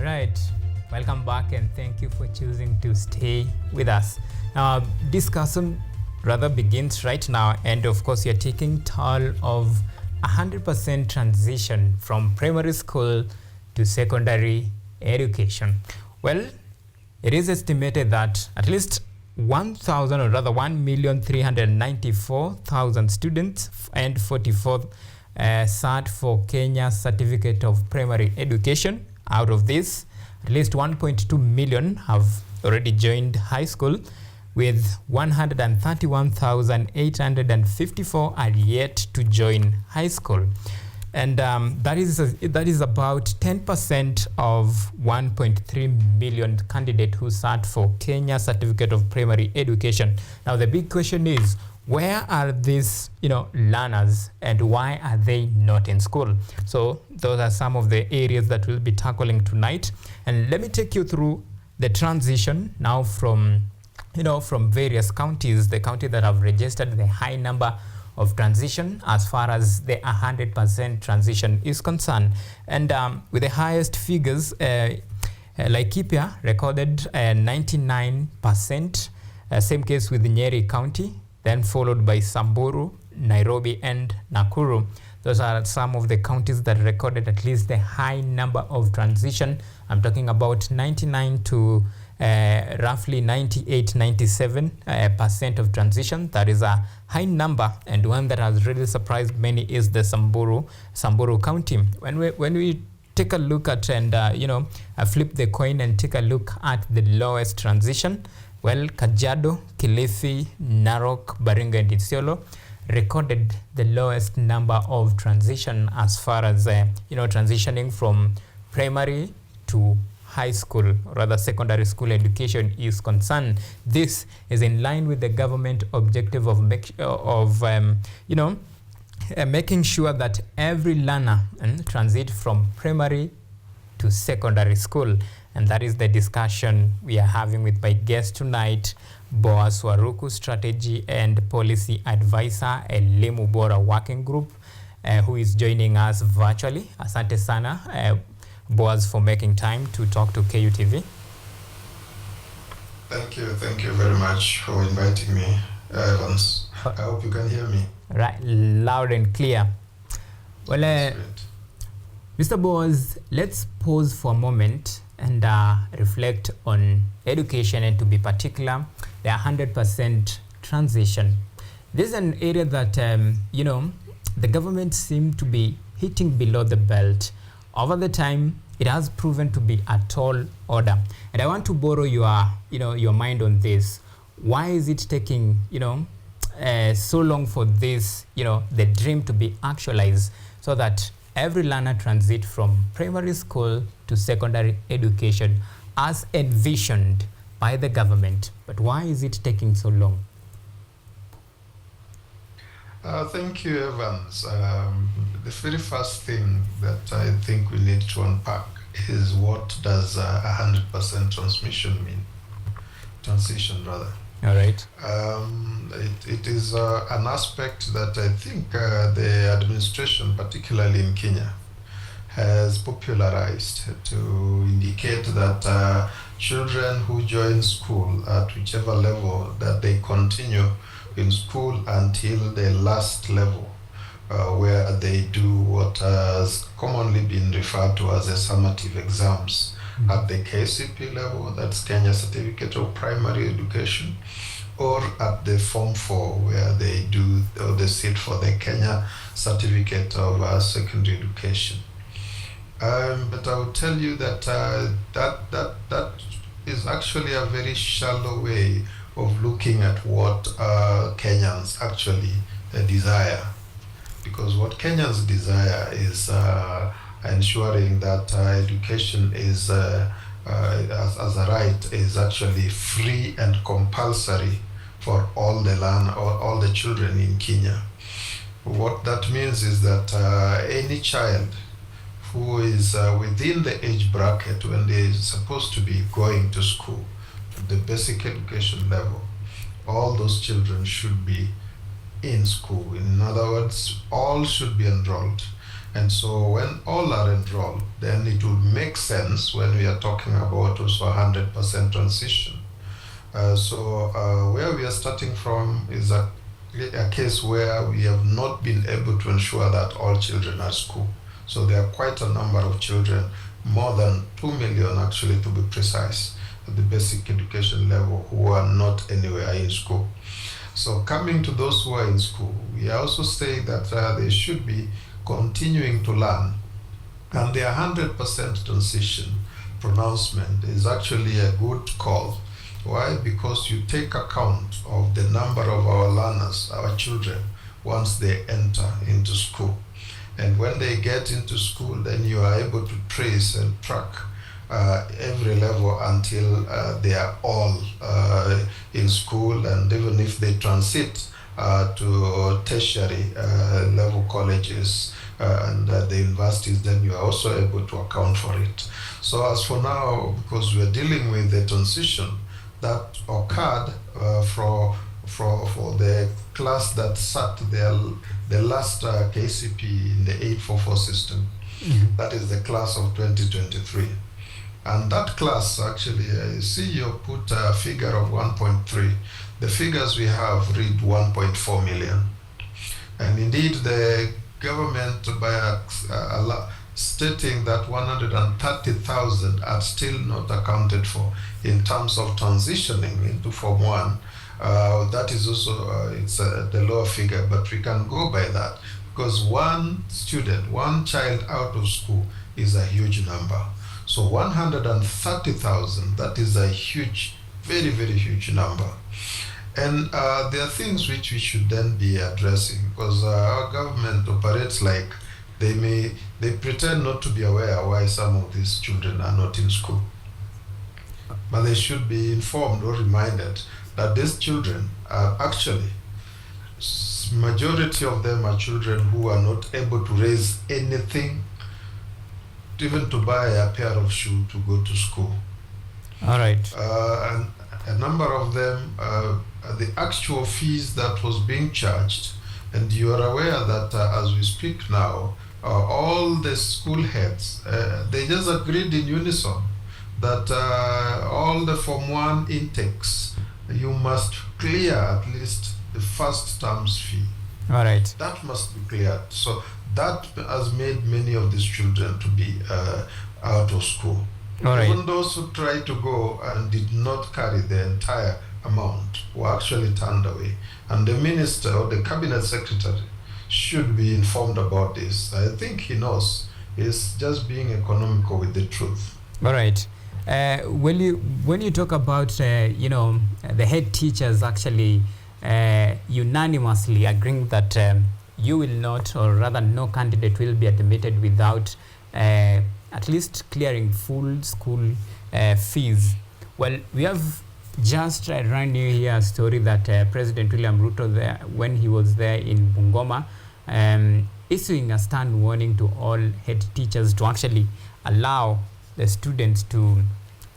All right, welcome back and thank you for choosing to stay with us. Now, discussion rather begins right now, and of course, you're taking toll of 100% transition from primary school to secondary education. Well, it is estimated that at least 1,394,000 students and 44 sat for Kenya's Certificate of Primary Education. Out of this, at least 1.2 million have already joined high school, with 131,854 are yet to join high school. And that is about 10% of 1.3 million candidates who sat for Kenya Certificate of Primary Education. Now, the big question is, where are these, learners, and why are they not in school? So those are some of the areas that we'll be tackling tonight. And let me take you through the transition now from various counties, the county that have registered the high number of transition as far as the 100% transition is concerned. And with the highest figures, Laikipia recorded 99%, same case with Nyeri County, then followed by Samburu, Nairobi, and Nakuru. Those are some of the counties that recorded at least the high number of transition. I'm talking about 99 to roughly 98-97% of transition. That is a high number, and one that has really surprised many is the Samburu County. When we take a look at and flip the coin and take a look at the lowest transition, well, Kajiado, Kilifi, Narok, Baringo, and Isiolo recorded the lowest number of transition as far as transitioning from primary to high school, or rather secondary school education is concerned. This is in line with the government objective of making sure that every learner transit from primary to secondary school. And that is the discussion we are having with my guest tonight, Boaz Waruku, Strategy and Policy Advisor, Elimu Bora Working Group, who is joining us virtually. Asante sana, Boaz, for making time to talk to KUTV. Thank you very much for inviting me, Evans. I hope you can hear me. Right, loud and clear. Well, Mr. Boaz, let's pause for a moment and reflect on education, and to be particular, the 100% transition. This is an area that, the government seemed to be hitting below the belt. Over the time, it has proven to be a tall order. And I want to borrow your mind on this. Why is it taking, so long for this, the dream to be actualized, so that every learner transit from primary school to secondary education as envisioned by the government? But why is it taking so long? Thank you, Evans. The very first thing that I think we need to unpack is, what does 100% transition mean? Transition, rather. All right. It is an aspect that I think the administration, particularly in Kenya, has popularized to indicate that children who join school at whichever level, that they continue in school until the last level, where they do what has commonly been referred to as the summative exams. At the KCP level, that's Kenya Certificate of Primary Education, or at the Form 4, where they do, or they sit for the Kenya Certificate of Secondary Education. But I will tell you that that is actually a very shallow way of looking at what Kenyans actually desire. Because what Kenyans desire is ensuring that education is, as a right, is actually free and compulsory for all the children in Kenya. What that means is that any child who is within the age bracket when they are supposed to be going to school, the basic education level, all those children should be in school. In other words, all should be enrolled. And so when all are enrolled, then it would make sense when we are talking about also 100% transition. Where we are starting from is a case where we have not been able to ensure that all children are at school. So there are quite a number of children, more than 2 million actually to be precise, at the basic education level who are not anywhere in school. So coming to those who are in school, we also say that they should be continuing to learn. And the 100% transition pronouncement is actually a good call. Why? Because you take account of the number of our learners, our children, once they enter into school. And when they get into school, then you are able to trace and track every level until they are all in school, and even if they transit to tertiary level colleges and the universities, then you are also able to account for it. So as for now, because we are dealing with the transition that occurred for the class that sat the last KCP in the 844 system, that is the class of 2023. And that class actually, I see you put a figure of 1.3. The figures we have read 1.4 million. And indeed the government by stating that 130,000 are still not accounted for in terms of transitioning into Form 1. That is also, it's the lower figure, but we can go by that because one student, one child out of school is a huge number. So 130,000, that is a huge, very, very huge number. And there are things which we should then be addressing because our government operates like they pretend not to be aware why some of these children are not in school. But they should be informed or reminded that these children are actually, majority of them are children who are not able to raise anything, even to buy a pair of shoes to go to school. All right. And a number of them, the actual fees that was being charged, and you are aware that as we speak now, all the school heads, they just agreed in unison that all the Form 1 intakes, you must clear at least the first term's fee. All right. That must be cleared. So that has made many of these children to be out of school. All right. Even those who tried to go and did not carry the entire amount were actually turned away. And the minister or the cabinet secretary should be informed about this. I think he knows. He's just being economical with the truth. All right. When you talk about the head teachers actually unanimously agreeing that you will not, or rather no candidate will be admitted without at least clearing full school fees. Well, we have just run you here a story that President William Ruto, there, when he was there in Bungoma, issuing a stern warning to all head teachers to actually allow the students to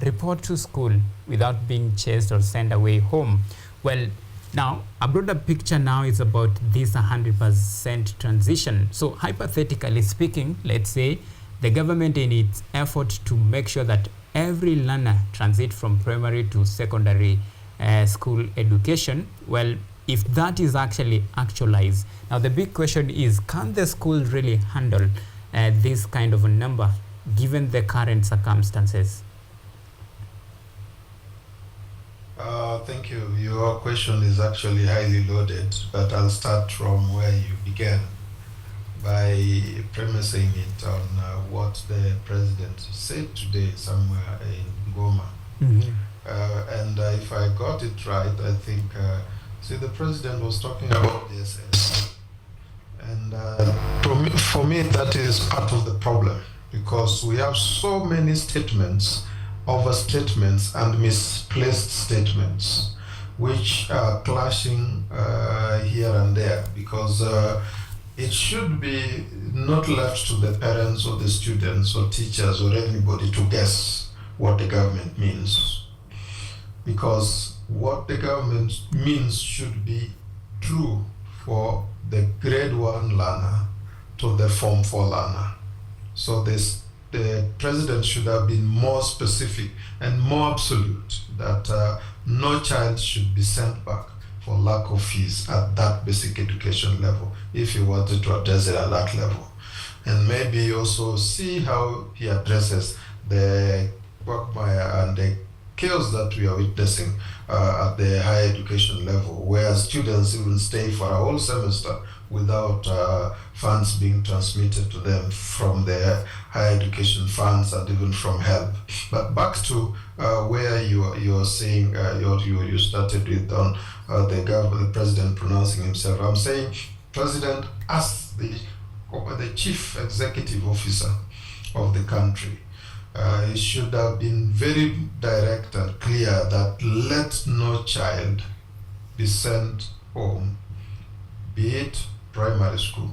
report to school without being chased or sent away home. Well, now a broader picture now is about this 100% transition. So hypothetically speaking, let's say the government in its effort to make sure that every learner transit from primary to secondary school education, well, if that is actually actualized, now the big question is, can the school really handle this kind of a number given the current circumstances? Thank you. Your question is actually highly loaded, but I'll start from where you began by premising it on what the president said today somewhere in Goma. Mm-hmm. And if I got it right, I think, see, the president was talking about the SS. And for me, that is part of the problem, because we have so many statements, overstatements, and misplaced statements, which are clashing here and there, because it should be not left to the parents or the students or teachers or anybody to guess what the government means, because what the government means should be true for the grade 1 learner to the Form 4 learner. So the president should have been more specific and more absolute that no child should be sent back for lack of fees at that basic education level if he wanted to address it at that level. And maybe also see how he addresses the quagmire and the chaos that we are witnessing at the higher education level, where students even stay for a whole semester without funds being transmitted to them from their higher education funds and even from help. But back to where you're saying you started with on the president pronouncing himself. I'm saying president as the chief executive officer of the country. It should have been very direct and clear that let no child be sent home, be it primary school,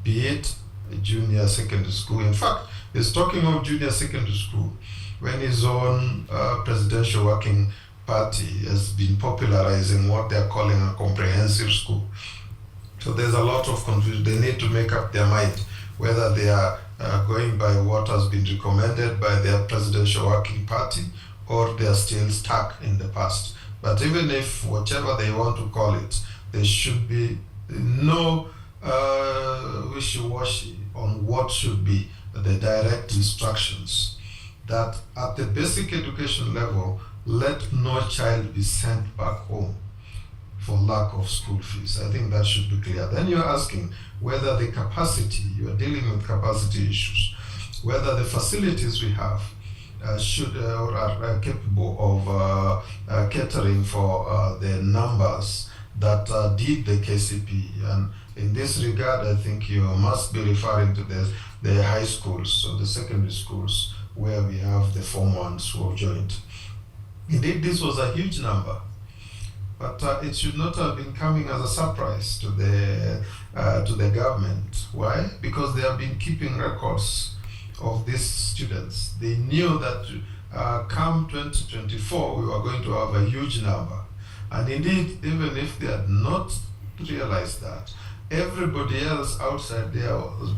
be it junior secondary school. In fact, he's talking of junior secondary school when his own presidential working party has been popularizing what they're calling a comprehensive school. So there's a lot of confusion. They need to make up their mind whether they are going by what has been recommended by their presidential working party or they are still stuck in the past. But even if whichever they want to call it, there should be no wishy-washy on what should be the direct instructions that at the basic education level, let no child be sent back home for lack of school fees. I think that should be clear. Then you're asking whether the capacity, you are dealing with capacity issues, whether the facilities we have should or are capable of catering for the numbers that did the KCPE. And in this regard, I think you must be referring to the high schools or the secondary schools where we have the Form 1s who have joined. Indeed, this was a huge number. But it should not have been coming as a surprise to the government. Why? Because they have been keeping records of these students. They knew that come 2024, we were going to have a huge number. And indeed, even if they had not realized that, everybody else outside there was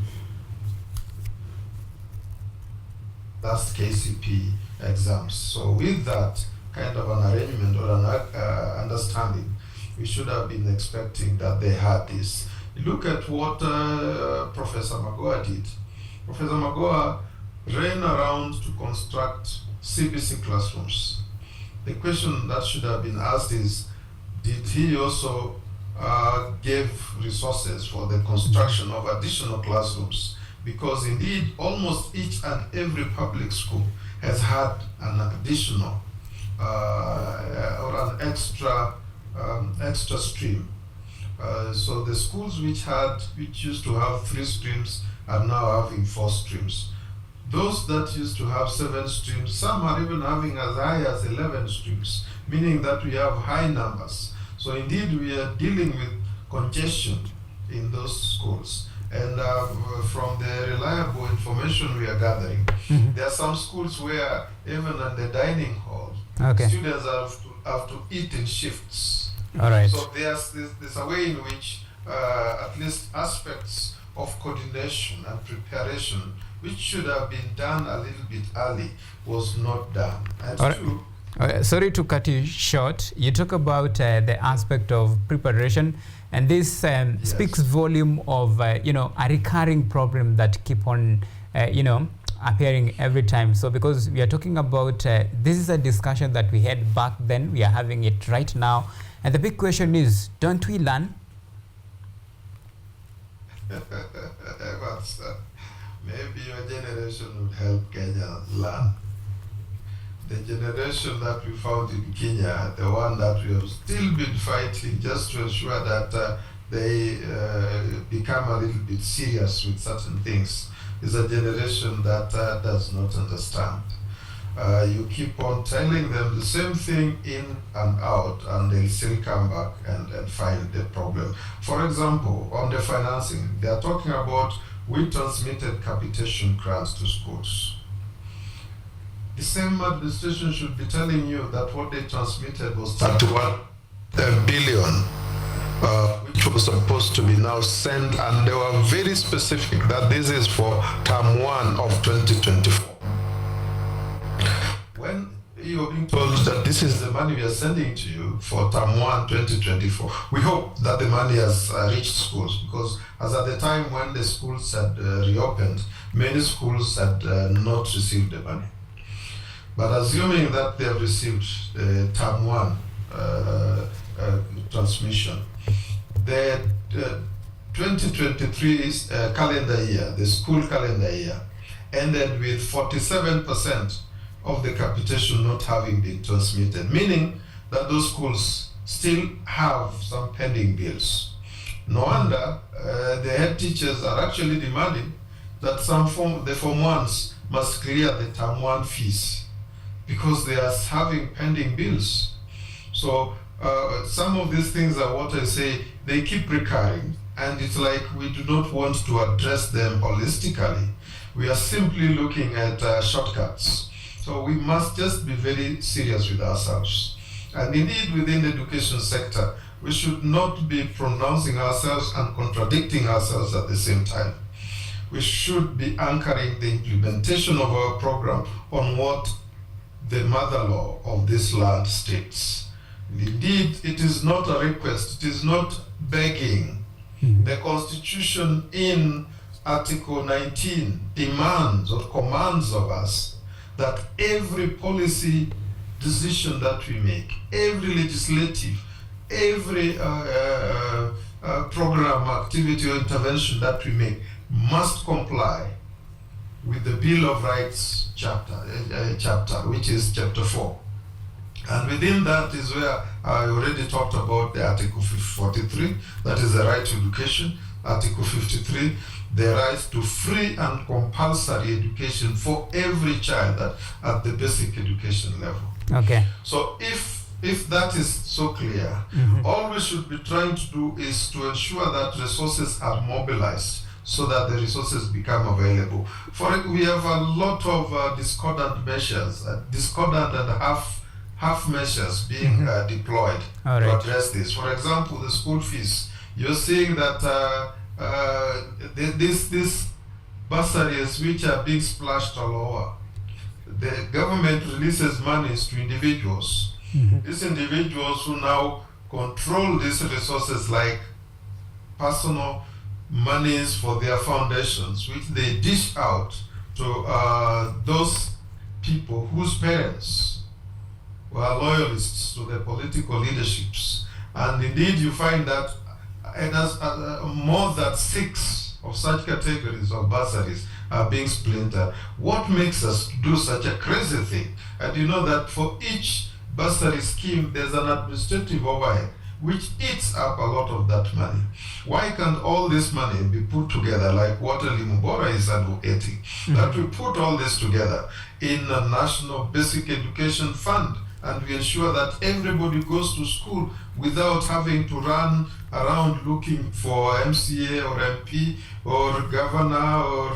last KCP exams. So with that kind of an arrangement or an understanding, we should have been expecting that they had this. Look at what Professor Magoa did. Professor Magoa ran around to construct CBC classrooms. The question that should have been asked is, did he also give resources for the construction of additional classrooms? Because indeed, almost each and every public school has had an additional or an extra stream. So the schools which used to have 3 streams are now having 4 streams. Those that used to have 7 streams, some are even having as high as 11 streams, meaning that we have high numbers. So indeed, we are dealing with congestion in those schools. And from the reliable information we are gathering, there are some schools where even at the dining hall, students have to eat in shifts. All right. So there's a way in which at least aspects of coordination and preparation, which should have been done a little bit early, was not done. And sorry to cut you short. You talk about the aspect of preparation, and this speaks volume of a recurring problem that keep on appearing every time. So because we are talking about this is a discussion that we had back then, we are having it right now, and the big question is, don't we learn? Maybe your generation would help Kenya learn. The generation that we found in Kenya, the one that we have still been fighting just to ensure that they become a little bit serious with certain things, is a generation that does not understand. You keep on telling them the same thing in and out, and they'll still come back and find the problem. For example, on the financing, they are talking about we transmitted capitation grants to schools. The same administration should be telling you that what they transmitted was 31 billion, which was supposed to be now sent, and they were very specific that this is for term 1 of 2024. When you're being told that this is the money we are sending to you for term 1 2024, we hope that the money has reached schools, because as at the time when the schools had reopened, many schools had not received the money. But assuming that they have received term 1 transmission, the 2023 calendar year, the school calendar year, ended with 47% of the capitation not having been transmitted, meaning that those schools still have some pending bills. No wonder the head teachers are actually demanding that the Form 1s must clear the term 1 fees, because they are having pending bills. So some of these things are what I say, they keep recurring, and it's like we do not want to address them holistically. We are simply looking at shortcuts. So we must just be very serious with ourselves. And indeed, within the education sector, we should not be pronouncing ourselves and contradicting ourselves at the same time. We should be anchoring the implementation of our program on what the mother law of this land states. Indeed, it is not a request, it is not begging. The Constitution in Article 19 demands or commands of us that every policy decision that we make, every legislative, every program, activity or intervention that we make must comply with the Bill of Rights chapter, which is chapter 4. And within that is where I already talked about the Article 43, that is the right to education. Article 53, the right to free and compulsory education for every child at the basic education level. Okay. So if that is so clear, all we should be trying to do is to ensure that resources are mobilized so that the resources become available. We have a lot of discordant measures, discordant and half measures being deployed to address this. For example, the school fees. You're seeing that these bursaries which are being splashed all over, the government releases monies to individuals. These individuals who now control these resources like personal monies for their foundations, which they dish out to those people whose parents were loyalists to the political leaderships. And indeed you find that more than 6 of such categories of bursaries are being splintered. What makes us do such a crazy thing? And you know that for each bursary scheme there's an administrative overhead which eats up a lot of that money. Why can't all this money be put together like what Elimu Bora is advocating? That we put all this together in a national basic education fund, and we ensure that everybody goes to school without having to run around looking for MCA or MP or governor or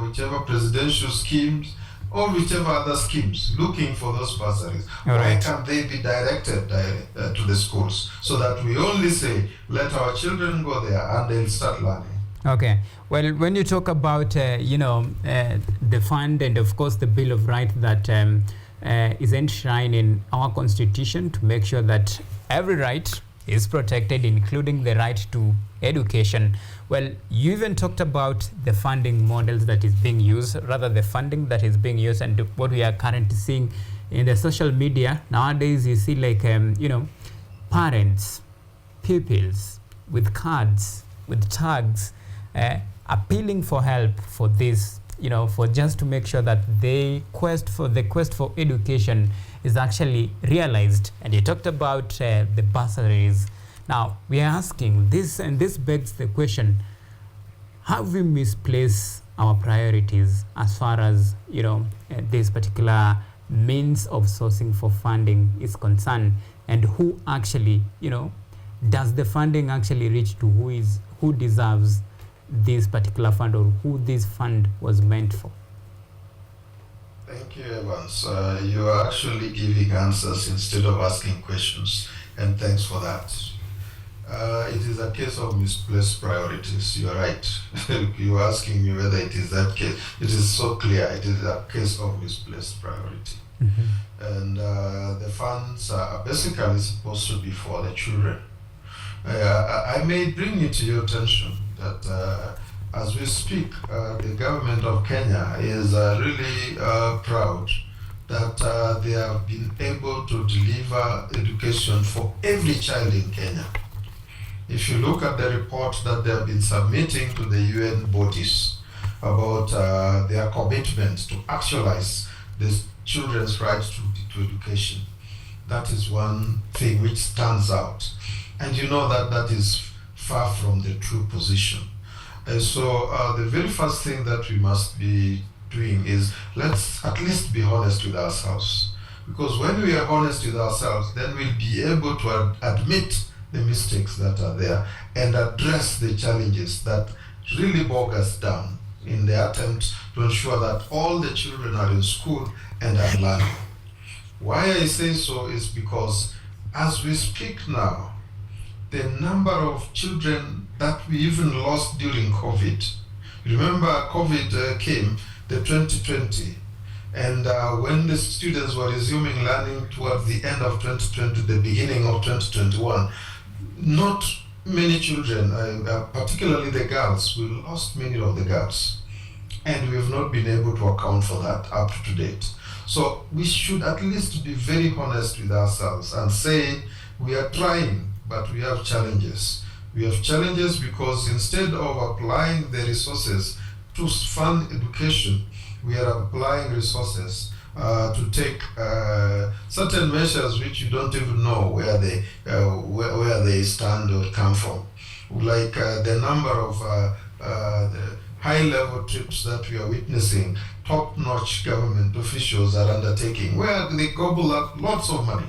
whichever presidential schemes or whichever other schemes, looking for those bursaries. Why can't they be directed to the schools so that we only say, let our children go there and they'll start learning? Okay. Well, when you talk about, the fund and of course the Bill of Rights that is enshrined in our constitution to make sure that every right is protected, including the right to education. Well, you even talked about the funding models that is being used, rather the funding that is being used, and what we are currently seeing in the social media. Nowadays, you see like, parents, pupils with cards, with tags, appealing for help for this, for just to make sure that the quest for education is actually realized. And you talked about the bursaries. Now we are asking this, and this begs the question: have we misplaced our priorities as far as this particular means of sourcing for funding is concerned, and who actually does the funding actually reach to who deserves this particular fund, or who this fund was meant for? Thank you, Evans. You are actually giving answers instead of asking questions, and thanks for that. It is a case of misplaced priorities. You are right. You are asking me whether it is that case. It is so clear. It is a case of misplaced priority. And the funds are basically supposed to be for the children. I may bring it to your attention that as we speak, the government of Kenya is really proud that they have been able to deliver education for every child in Kenya. If you look at the report that they have been submitting to the UN bodies about their commitment to actualize the children's right to education, that is one thing which stands out. And you know that that is far from the true position. And so the very first thing that we must be doing is let's at least be honest with ourselves. Because when we are honest with ourselves, then we'll be able to admit the mistakes that are there and address the challenges that really bog us down in the attempt to ensure that all the children are in school and are learning. Why I say so is because as we speak now, the number of children that we even lost during COVID. Remember, COVID came the 2020, and when the students were resuming learning towards the end of 2020, the beginning of 2021, not many children, particularly the girls, we lost many of the girls, and we have not been able to account for that up to date. So we should at least be very honest with ourselves and say we are trying, but we have challenges. We have challenges because instead of applying the resources to fund education, we are applying resources to take certain measures which you don't even know where they stand or come from. Like the number of the high-level trips that we are witnessing, top-notch government officials are undertaking, where they gobble up lots of money.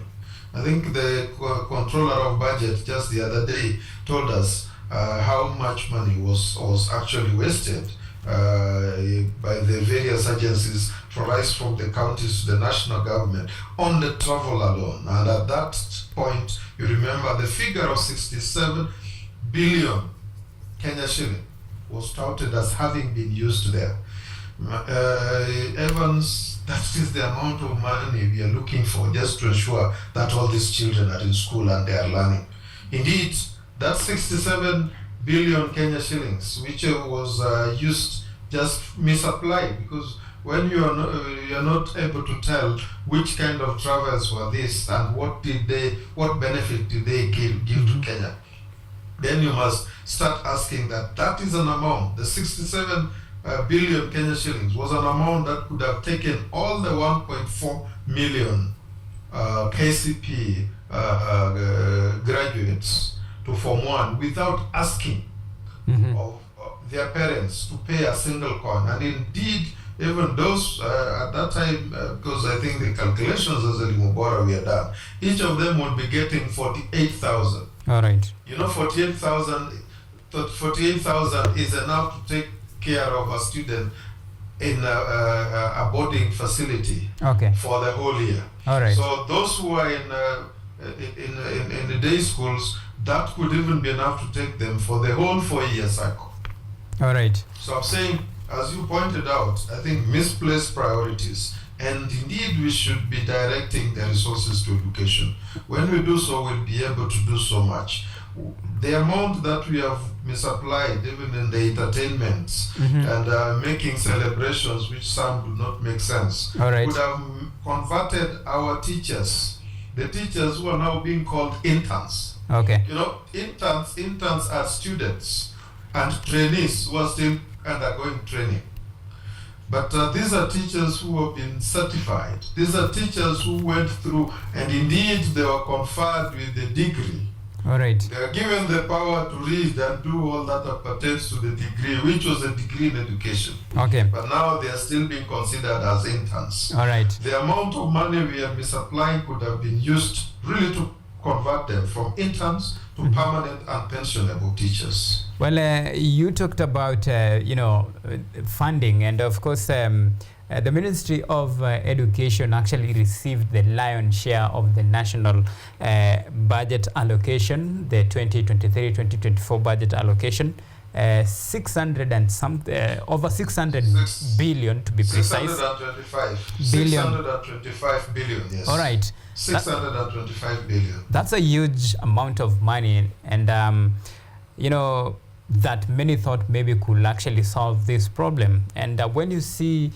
I think the controller of budget just the other day told us how much money was actually wasted by the various agencies, from the counties to the national government, on the travel alone. And at that point, you remember the figure of 67 billion Kenya shilling was touted as having been used there. Evans, that is the amount of money we are looking for just to ensure that all these children are in school and they are learning. Indeed, that 67 billion Kenya shillings, which was used, just misapplied, because when you are not able to tell which kind of travels were this and what benefit did they give to Kenya, then you must start asking that is an amount. The 67 billion Kenya shillings was an amount that could have taken all the 1.4 million KCP graduates to Form 1 without asking of their parents to pay a single coin. And indeed, even those at that time, because I think the calculations as Elimu bora we are done, each of them would be getting 48,000. All right. You know, 48,000 is enough to take care of a student in a boarding facility for the whole year. All right. So those who are in the day schools, that could even be enough to take them for the whole 4-year cycle. All right. So I'm saying, as you pointed out, I think misplaced priorities, and indeed we should be directing the resources to education. When we do so, we'll be able to do so much. The amount that we have misapplied, even in the entertainments and making celebrations, which some do not make sense, would have converted our teachers, the teachers who are now being called interns. Okay. You know, interns are students and trainees who are still undergoing training. But these are teachers who have been certified. These are teachers who went through, and indeed they were conferred with a degree. All right. They are given the power to read and do all that pertains to the degree, which was a degree in education. Okay. But now they are still being considered as interns. All right. The amount of money we are misapplying could have been used really to convert them from interns to permanent and pensionable teachers. Well, you talked about funding, and of course the Ministry of Education actually received the lion's share of the national budget allocation, the 2023-2024 budget allocation. 600 and some over 600 billion to be precise. 625 billion, yes. All right. 625 billion. That's a huge amount of money, and you know, that many thought maybe could actually solve this problem. And when you see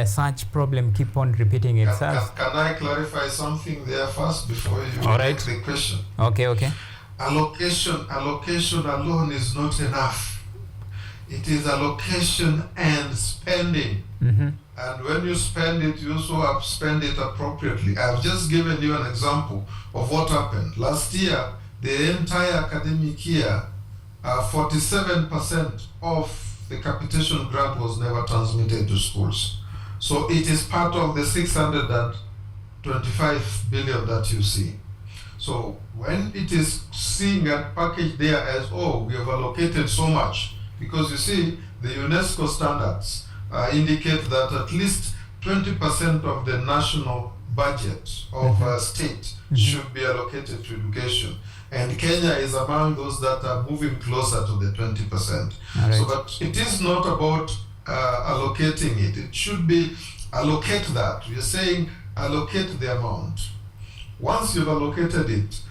such problem keep on repeating itself. Can I clarify something there first before you make the question? Okay. Allocation alone is not enough. It is allocation and spending. And when you spend it, you also have to spend it appropriately. I've just given you an example of what happened. Last year, the entire academic year, 47% of the capitation grant was never transmitted to schools. So it is part of the 625 billion that you see. So when it is seeing a package there as, oh, we have allocated so much, because you see, the UNESCO standards indicate that at least 20% of the national budget of a state should be allocated to education. And Kenya is among those that are moving closer to the 20%. Right. So, but it is not about allocating it. It should be allocate that. We are saying allocate the amount. Once you've allocated it,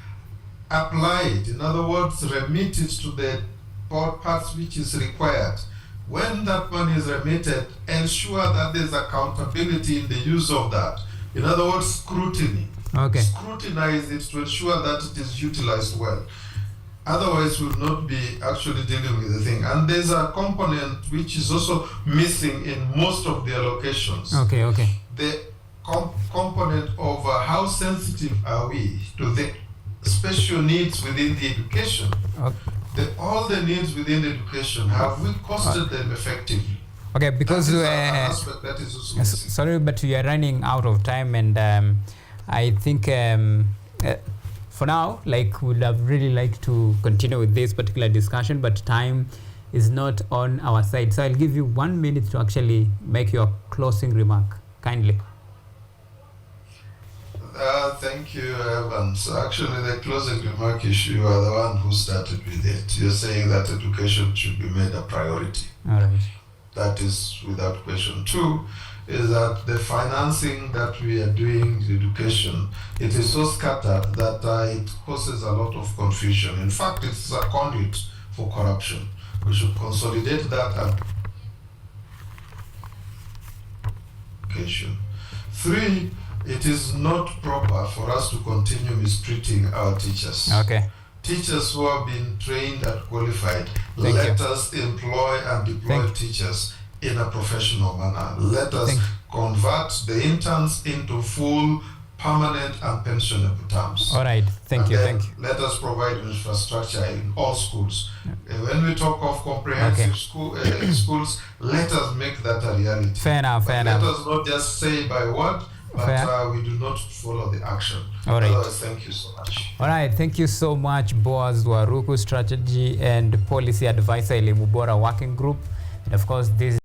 apply it. In other words, remit it to the parts which is required. When that money is remitted, ensure that there's accountability in the use of that. In other words, scrutiny. Okay. Scrutinize it to ensure that it is utilized well. Otherwise, we'll not be actually dealing with the thing. And there's a component which is also missing in most of the allocations. Okay. The component of how sensitive are we to the special needs within the education. Okay. All the needs within education, have we costed them effectively? Okay, because that is an aspect that is also missing. Sorry, but we are running out of time, and I think for now, like, would have really liked to continue with this particular discussion, but time is not on our side. So I'll give you 1 minute to actually make your closing remark, kindly. Thank you, Evans. Actually, the closing remark issue, you are the one who started with it. You're saying that education should be made a priority. All right. That is without question. 2 is that the financing that we are doing in education, it is so scattered that it causes a lot of confusion. In fact, it's a conduit for corruption. We should consolidate that and education. 3, it is not proper for us to continue mistreating our teachers. Okay. Teachers who have been trained and qualified, Thank let you. us employ and deploy teachers in a professional manner. Let us convert the interns into full, permanent and pensionable terms. All right. Thank you. Let us provide infrastructure in all schools. When we talk of comprehensive schools, let us make that a reality. Fair enough. Let us not just say by word, but we do not follow the action. All right. Otherwise, thank you so much. All right. Thank you so much, Boaz Waruku, Strategy and Policy Advisor, Elimu Bora Working Group. And of course, this